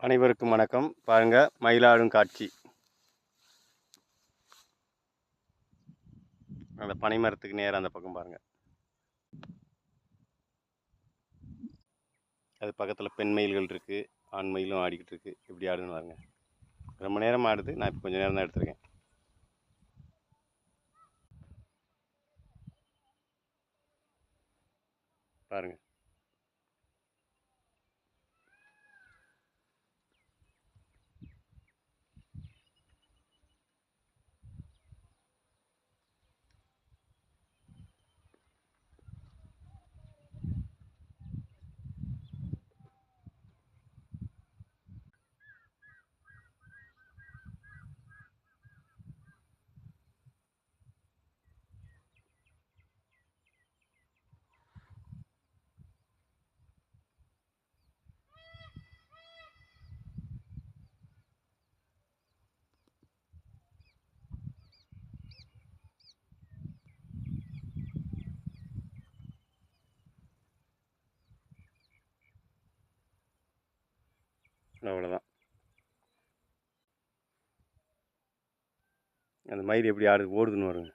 அனைவருக்கும் வணக்கம். பாருங்க, மயிலாடும் காட்சி. அந்த பனை மரத்துக்கு நேராக அந்த பக்கம் பாருங்க. அது பக்கத்தில் பெண் மயில்கள் இருக்கு, ஆண் மயிலும் ஆடிக்கிட்டு இருக்கு. எப்படி ஆடுன்னு பாருங்க. ரொம்ப நேரம் ஆடுது. நான் இப்போ கொஞ்சம் நேரம் தான் எடுத்திருக்கேன். பாருங்க. அவ்வளோதான். அந்த மயில் எப்படி ஆடுது ஓடுதுன்னு வருங்க.